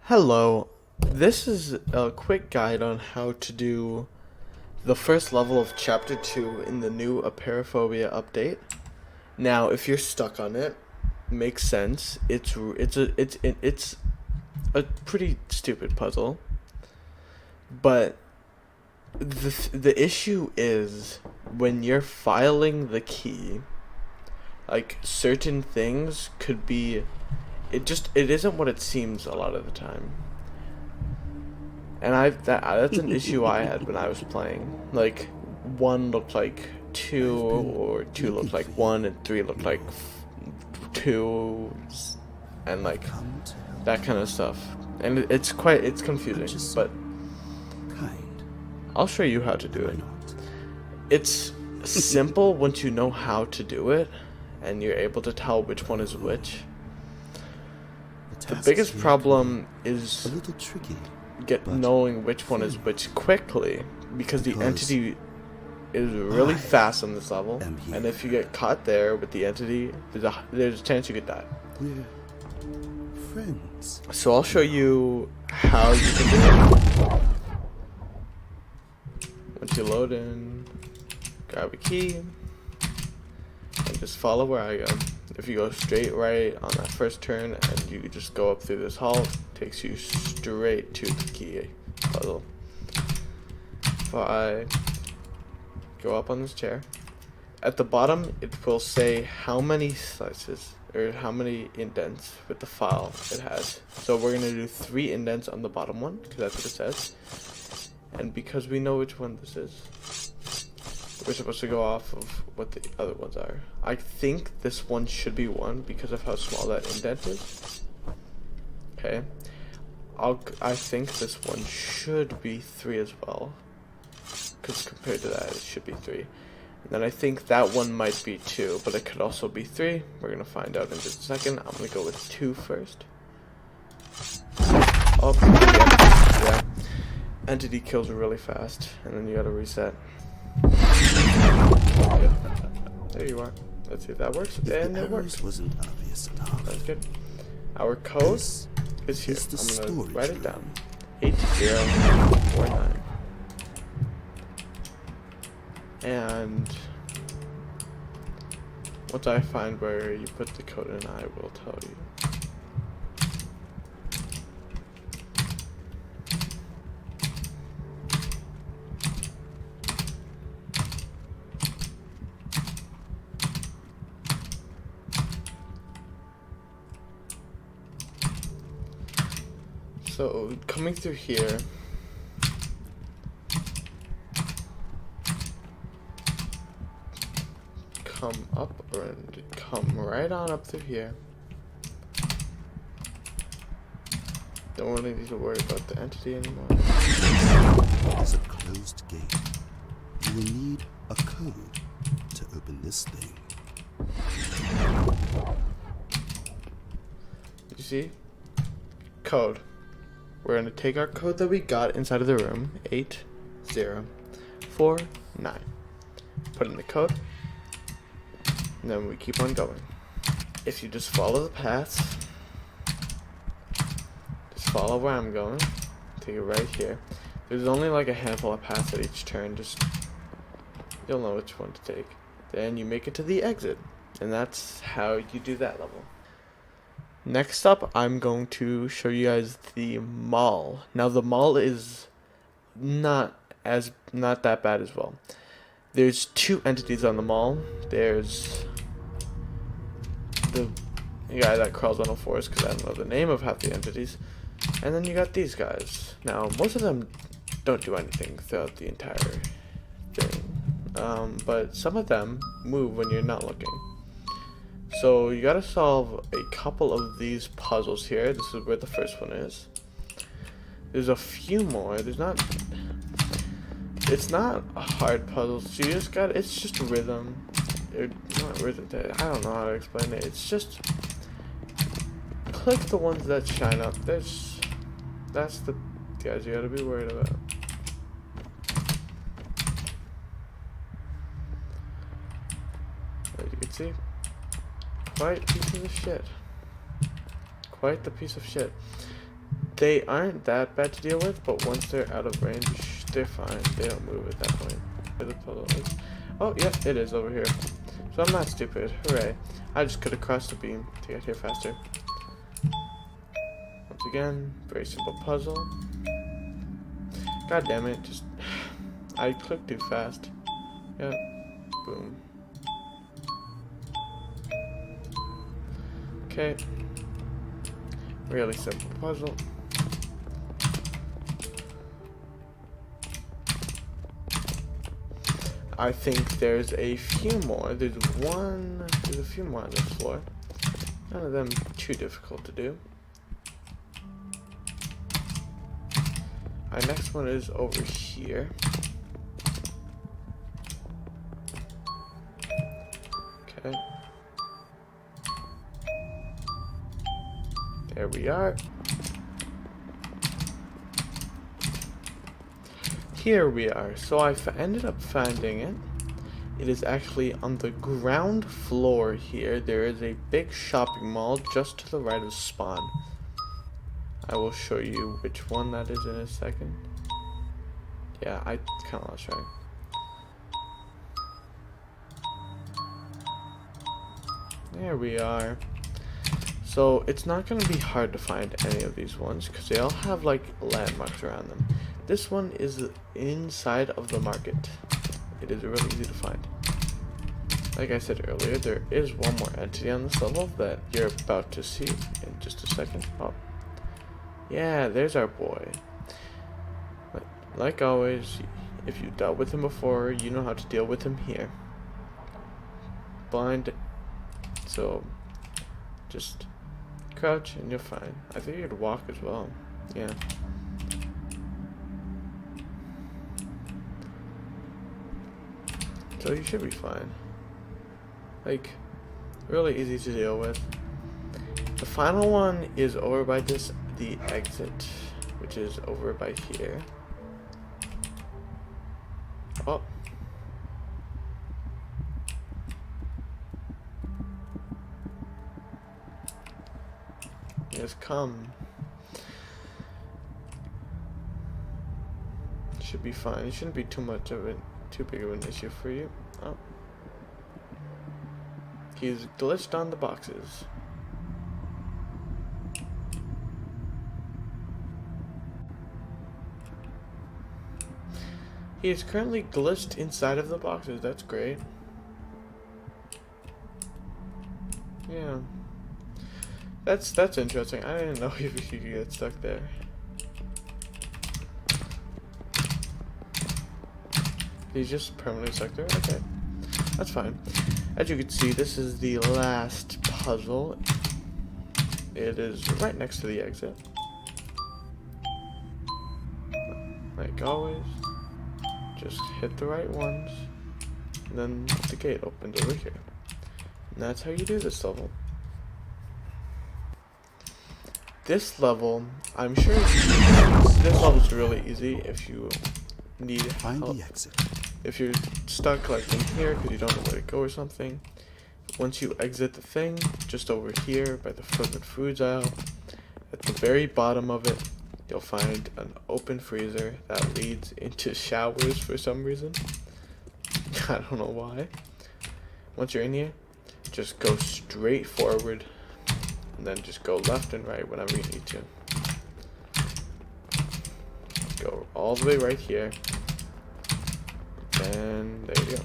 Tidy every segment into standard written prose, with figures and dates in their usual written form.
Hello, this is a quick guide on how to do the first level of Chapter 2 in the new Apeirophobia update. Now, if you're stuck on it, makes sense. It's a pretty stupid puzzle, but the issue is when you're filing the key, like certain things could be. It isn't what it seems a lot of the time. And that's an issue I had when I was playing. Like, 1 looked like 2, or 2 looked like 1, and 3 looked like 2, and like that kind of stuff. And it's confusing, but I'll show you how to do it. It's simple once you know how to do it, and you're able to tell which one is which. The biggest problem is knowing which one is which quickly, because the entity is really fast on this level, and if you get caught there with the entity, there's a chance you could die. We're friends. So I'll show you how you can do it. Once you load in, grab a key, and just follow where I go. If you go straight right on that first turn and you just go up through this hall, it takes you straight to the key puzzle. If I go up on this chair, at the bottom it will say how many slices or how many indents with the file it has. So we're going to do 3 indents on the bottom one, because that's what it says. And because we know which one this is, we're supposed to go off of what the other ones are. I think this one should be 1 because of how small that indent is. Okay. I think this one should be 3 as well, because compared to that it should be 3. And then I think that one might be 2, but it could also be 3. We're going to find out in just a second. I'm going to go with 2 first. Oh, yeah. Entity kills really fast, and then you gotta reset. There you are. Let's see if that works. And it works. Wasn't obvious enough. That's good. Our code is here. I'm gonna write it down. 8049. And once I find where you put the code in, I will tell you. So, coming through here, come up and come right on up through here. Don't really need to worry about the entity anymore. There's a closed gate. You will need a code to open this thing. You see? Code. We're going to take our code that we got inside of the room, 8049. Put in the code, and then we keep on going. If you just follow the paths, just follow where I'm going, take it right here. There's only like a handful of paths at each turn, just you'll know which one to take. Then you make it to the exit, and that's how you do that level. Next up, I'm going to show you guys the mall. Now, the mall is not that bad as well. There's 2 entities on the mall. There's the guy that crawls on all 4s, because I don't know the name of half the entities. And then you got these guys. Now, most of them don't do anything throughout the entire thing. But some of them move when you're not looking. So you gotta solve a couple of these puzzles here. This is where the first one is. There's a few more. It's not a hard puzzle. So you just it's just rhythm. Not rhythm. I don't know how to explain it. It's just click the ones that shine up. That's the guys you gotta be worried about. As you can see. Quite a piece of shit. Quite the piece of shit. They aren't that bad to deal with, but once they're out of range, they're fine. They don't move at that point. Where the puzzle is. Oh, yeah, it is over here. So I'm not stupid. Hooray. I just could have crossed the beam to get here faster. Once again, very simple puzzle. God damn it, just... I clicked too fast. Yeah. Boom. Okay. Really simple puzzle. I think there's a few more. There's a few more on this floor. None of them too difficult to do. Our next one is over here. Okay. There we are. Here we are. So I ended up finding it. It is actually on the ground floor here. There is a big shopping mall just to the right of spawn. I will show you which one that is in a second. Yeah, I kind of lost track. There we are. So it's not going to be hard to find any of these ones because they all have like landmarks around them. This one is inside of the market. It is really easy to find. Like I said earlier, there is one more entity on this level that you're about to see in just a second. Oh, yeah, there's our boy. But like always, if you dealt with him before, you know how to deal with him here. Blind. So just crouch and you're fine. I think you could walk as well. Yeah. So you should be fine. Like, really easy to deal with. The final one is over by the exit, which is over by here. Oh. Yes, come. Should be fine. It shouldn't be too big of an issue for you. Oh. He's glitched on the boxes. He is currently glitched inside of the boxes. That's great. Yeah. That's interesting. I didn't know if he could get stuck there. He's just permanently stuck there? Okay. That's fine. As you can see, this is the last puzzle. It is right next to the exit. Like always. Just hit the right ones. And then the gate opens over here. And that's how you do this level. This level, I'm sure this level is really easy if you need Find help. the exit. If you're stuck like in here because you don't know where to go or something, once you exit the thing, just over here by the frozen foods aisle, at the very bottom of it, you'll find an open freezer that leads into showers for some reason. I don't know why. Once you're in here, just go straight forward and then just go left and right whenever you need to. Go all the way right here. And there you go.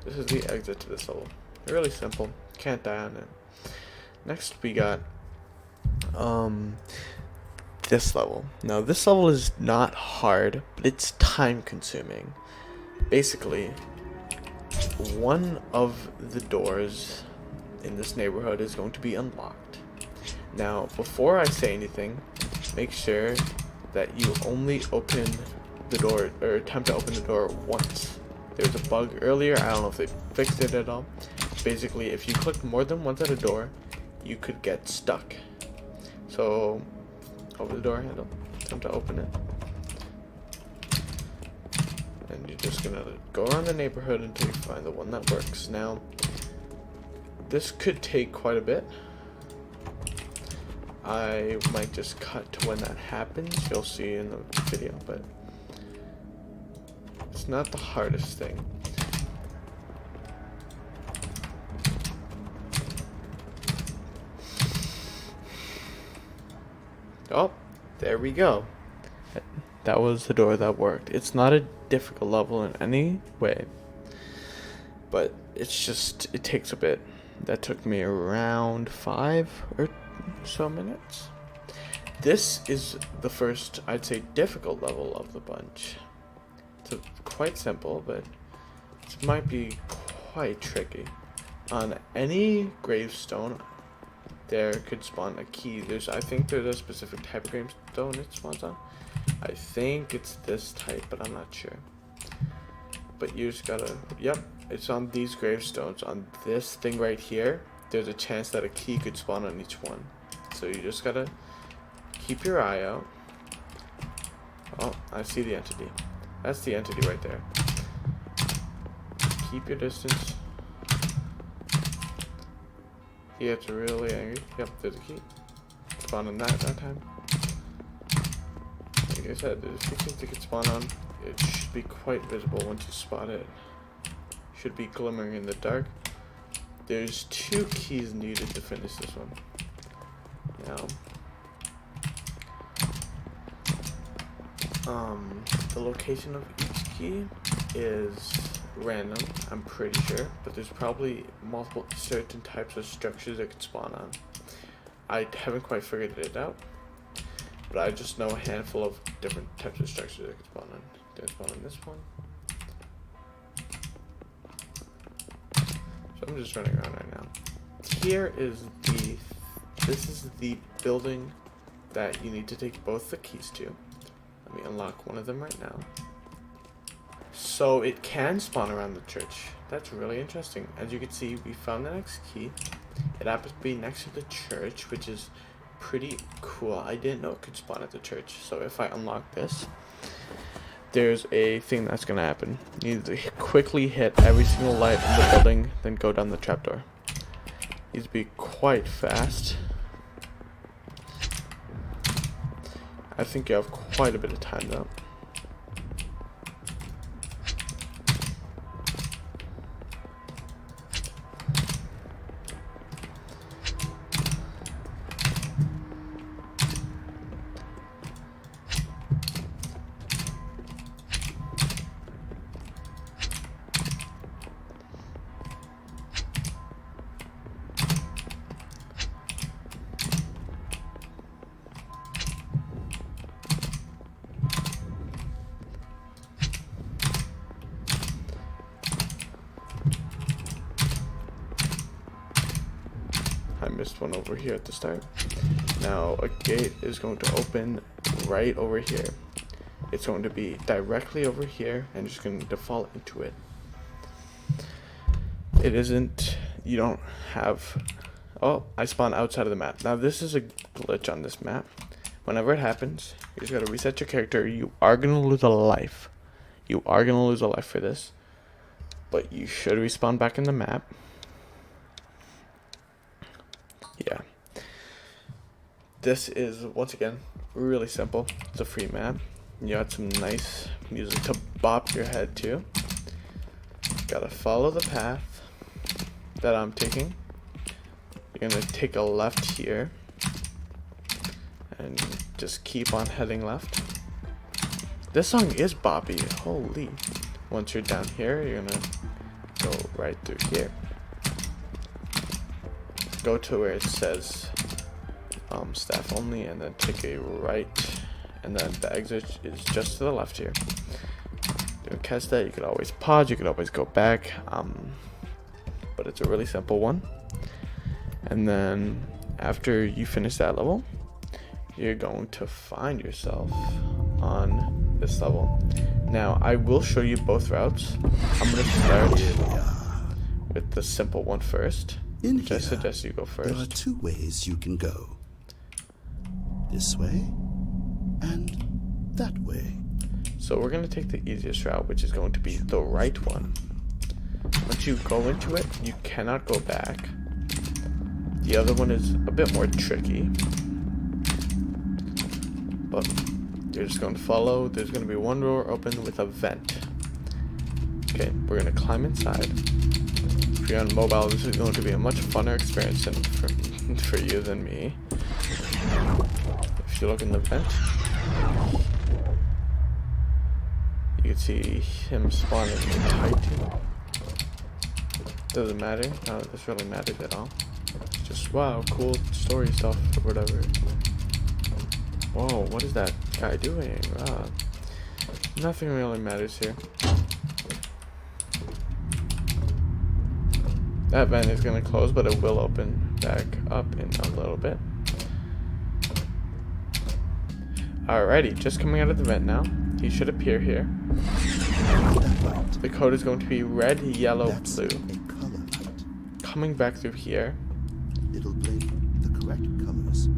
This is the exit to this level. Really simple. Can't die on it. Next we got this level. Now this level is not hard, but it's time consuming. Basically, one of the doors in this neighborhood is going to be unlocked. Now, before I say anything, make sure that you only open the door, or attempt to open the door once. There was a bug earlier, I don't know if they fixed it at all. Basically, if you click more than once at a door, you could get stuck. So, over the door handle, attempt to open it. And you're just gonna go around the neighborhood until you find the one that works. Now, this could take quite a bit. I might just cut to when that happens. You'll see in the video, but it's not the hardest thing. Oh, there we go. That was the door that worked. It's not a difficult level in any way, but it's just, it takes a bit. That took me around 5 or so minutes. This is the first, I'd say, difficult level of the bunch. It's quite simple, but it might be quite tricky. On any gravestone, there could spawn a key. I think there's a specific type of gravestone it spawns on. I think it's this type, but I'm not sure. But you just gotta, yep, it's on these gravestones. On this thing right here, there's a chance that a key could spawn on each one. So you just gotta keep your eye out. Oh, I see the entity. That's the entity right there. Keep your distance. He gets really angry. Yep, there's a key. Spawn on that time. Like I said, there's a few things that can spawn on. It should be quite visible once you spot it. Should be glimmering in the dark. There's 2 keys needed to finish this one. Now, the location of each key is random, I'm pretty sure, but there's probably multiple certain types of structures that could spawn on. I haven't quite figured it out, but I just know a handful of different types of structures that could spawn on. There's spawn on this one. So I'm just running around right now. Here is this is the building that you need to take both the keys to. Let me unlock one of them right now. So it can spawn around the church. That's really interesting. As you can see, we found the next key. It happens to be next to the church, which is pretty cool. I didn't know it could spawn at the church. So if I unlock this, there's a thing that's gonna happen. You need to quickly hit every single light in the building, then go down the trapdoor. Needs to be quite fast. I think you have quite a bit of time though. I missed one over here at the start. Now a gate is going to open right over here. It's going to be directly over here and just going to default into it. It isn't, you don't have, oh, I spawned outside of the map. Now this is a glitch on this map. Whenever it happens, you just gotta reset your character. You are gonna lose a life. You are gonna lose a life for this. But you should respawn back in the map. Yeah. This is, once again, really simple. It's a free map. You got some nice music to bop your head to. Gotta follow the path that I'm taking. You're gonna take a left here. And just keep on heading left. This song is boppy. Holy. Once you're down here, you're gonna go right through here. Go to where it says staff only, and then take a right, and then the exit is just to the left here. Don't catch that. You could always pause, you could always go back, but it's a really simple one. And then after you finish that level, you're going to find yourself on this level. Now I will show you both routes. I'm going to start with the simple one first. I suggest you go first. There are 2 ways you can go. This way and that way. So we're going to take the easiest route, which is going to be the right one. Once you go into it, you cannot go back. The other one is a bit more tricky. but you're just going to follow. There's going to be one door open with a vent. Okay, we're going to climb inside. If you're on mobile, this is going to be a much funner experience for you than me. If you look in the vent, you can see him spawning in Titan. Doesn't matter. None of this really matters at all. It's just, wow, cool story stuff or whatever. Whoa, what is that guy doing? Nothing really matters here. That vent is going to close, but it will open back up in a little bit. Alrighty, just coming out of the vent now. He should appear here. The code is going to be red, yellow, blue. Coming back through here. It'll blink the correct colors.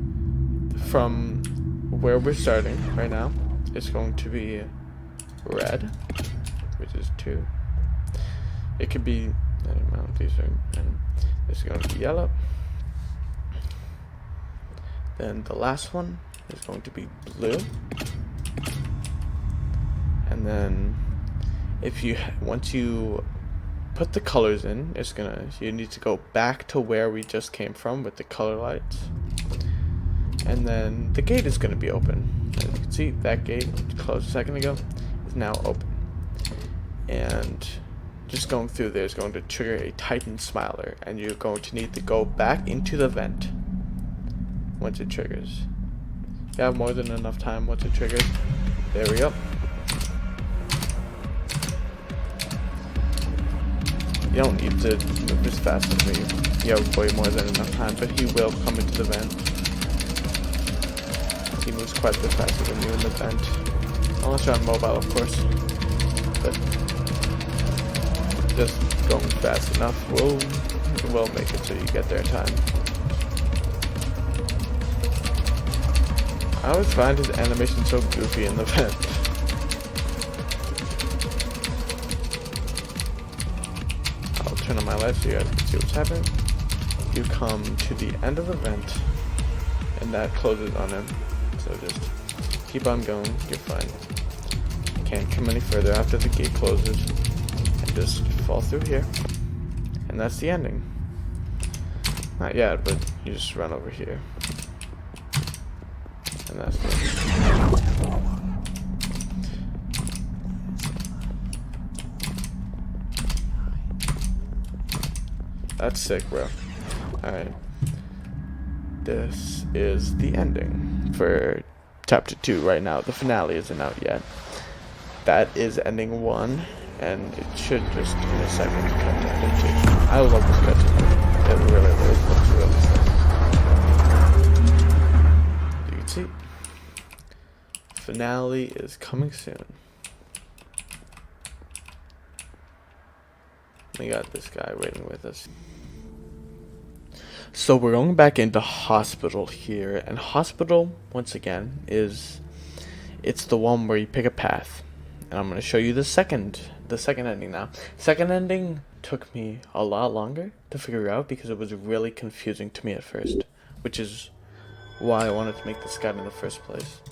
From where we're starting right now, it's going to be red, which is 2. It could be any amount. These are, and this is going to be yellow. Then the last one is going to be blue. And then once you put the colors in, you need to go back to where we just came from with the color lights. And then the gate is going to be open. As you can see, that gate closed a second ago is now open. And just going through there is going to trigger a Titan Smiler, and you're going to need to go back into the vent once it triggers. You have more than enough time once it triggers. There we go. You don't need to move as fast as me. You have way more than enough time, but he will come into the vent. He moves quite a bit faster than you in the vent. Unless you're on mobile, of course. But just going fast enough will make it so you get there in time. I always find his animation so goofy in the vent. I'll turn on my light so you guys can see what's happening. You come to the end of the vent, and that closes on him. So just keep on going, you're fine. Can't come any further after the gate closes. And just fall through here. And that's the ending. Not yet, but you just run over here. And that's the ending. That's sick, bro. Alright. This is the ending for chapter 2 right now. The finale isn't out yet. That is ending 1, and it should just in a second come to ending 2. I love this cutscene. It really looks really sick. You can see. Finale is coming soon. We got this guy waiting with us. So we're going back into hospital here, and hospital, once again, it's the one where you pick a path. And I'm going to show you the second ending now. Second ending took me a lot longer to figure out because it was really confusing to me at first, which is why I wanted to make this guide in the first place.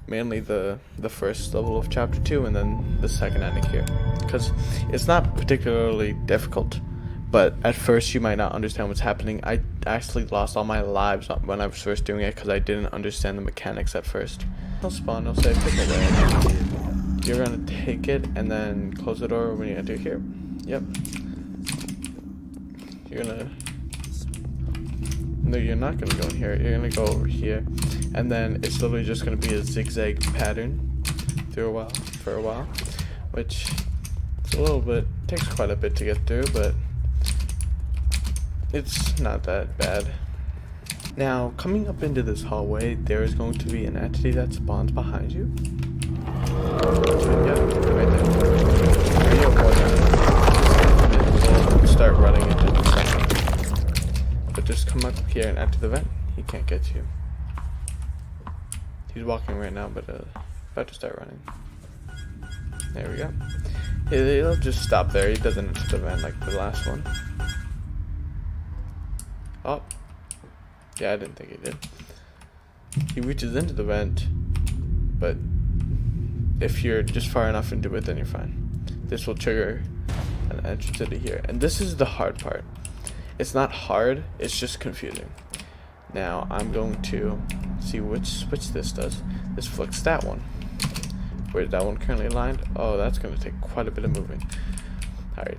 Mainly the first level of chapter 2 and then the second ending here, because it's not particularly difficult, but at first you might not understand what's happening. I actually lost all my lives when I was first doing it because I didn't understand the mechanics at first. It'll spawn, it'll say pick away. You're gonna take it and then close the door when you enter here. Yep. No, you're not gonna go in here. You're gonna go over here, and then it's literally just gonna be a zigzag pattern for a while, which is takes quite a bit to get through, but it's not that bad. Now, coming up into this hallway, there is going to be an entity that spawns behind you. Yeah, right there. We'll start running into the second. But just come up here and enter the vent. He can't get you. He's walking right now, but about to start running. There we go. He'll just stop there. He doesn't enter the vent like the last one. Oh. Yeah, I didn't think he did. he reaches into the vent, but if you're just far enough into it, then you're fine. This will trigger an entrance into here, and this is the hard part. It's not hard, it's just confusing. Now I'm going to see which switch this does. This flicks that one. Where is that one currently aligned? Oh, that's going to take quite a bit of moving. Alright,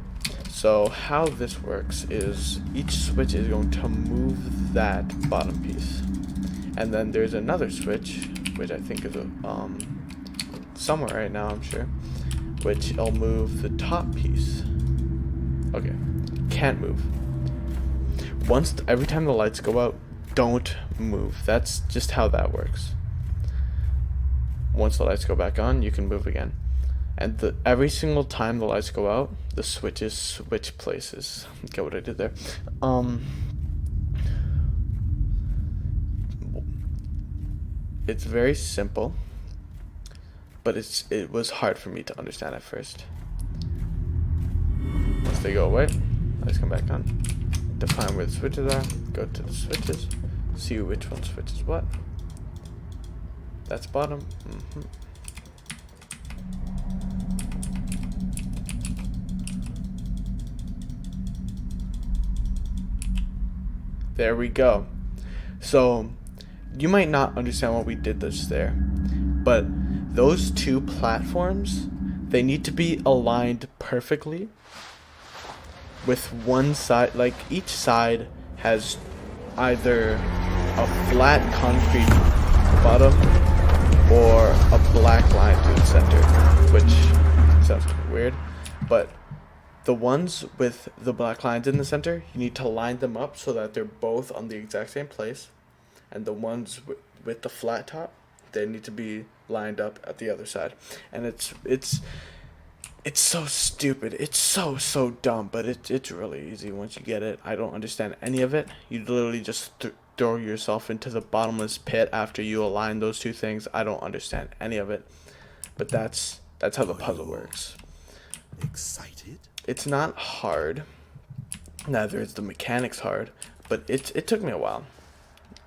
so how this works is each switch is going to move that bottom piece. And then there's another switch, which I think is somewhere right now, I'm sure, which will move the top piece. Okay, can't move. Every time the lights go out, don't move. That's just how that works. Once the lights go back on, you can move again. And every single time the lights go out, the switches switch places. Get what I did there? It's very simple, but it was hard for me to understand at first. Once they go away, lights come back on. Define where the switches are. Go to the switches. See which one switches what. That's bottom. There we go. So you might not understand what we did this there, but those two platforms, they need to be aligned perfectly with one side. Like each side has either a flat concrete bottom or a black line through the center, which sounds kind of weird, but the ones with the black lines in the center, you need to line them up so that they're both on the exact same place, and the ones with the flat top, they need to be lined up at the other side. And it's so stupid. It's so dumb, but it's really easy once you get it. I don't understand any of it. You literally just throw yourself into the bottomless pit after you align those two things. I don't understand any of it, but that's how the puzzle works. Excited? It's not hard. Neither is the mechanics hard, but it took me a while.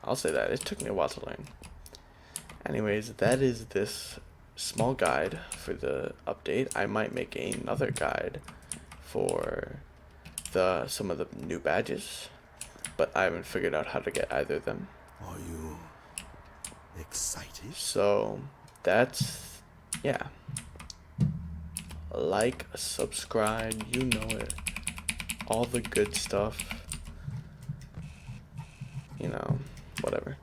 I'll say that. It took me a while to learn. Anyways, that is this small guide for the update. I might make another guide for some of the new badges, but I haven't figured out how to get either of them. Are you excited? So that's, yeah. Like, subscribe, you know it. All the good stuff. You know, whatever.